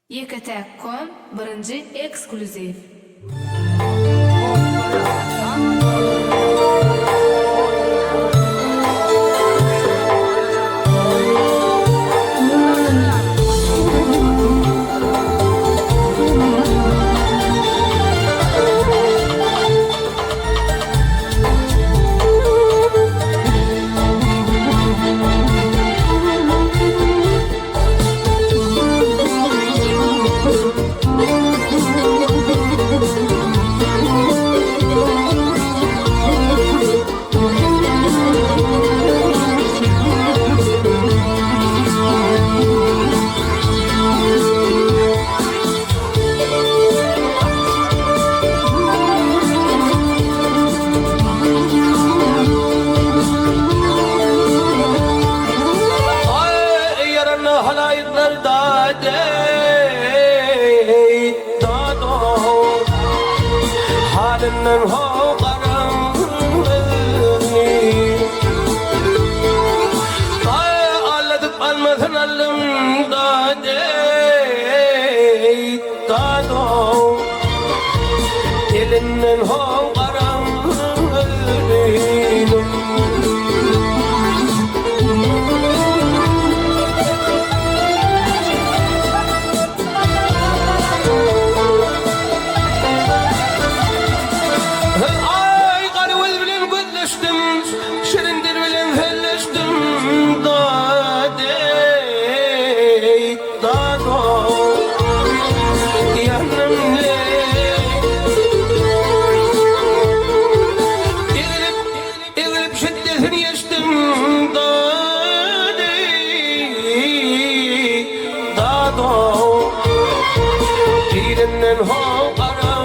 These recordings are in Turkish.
YKT.com birinci ekskluziv. Halinden ho karanlığı Ay alladıp almasın alımda dey Dado Dilinden ho karanlığı Şirindir bilen felleştim Dadey Dado Yanımle Eğilip şiddetini geçtim Dadey Dado Dilinden ho karanlığı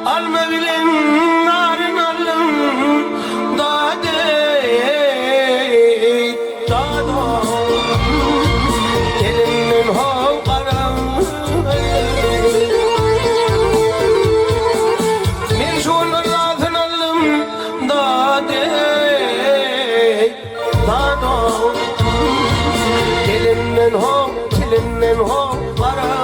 Alma bilen narın alım Dadey Dado Elinden ho karanlığı Men şunu razın alım Dadey Dado Elinden ho karanlığı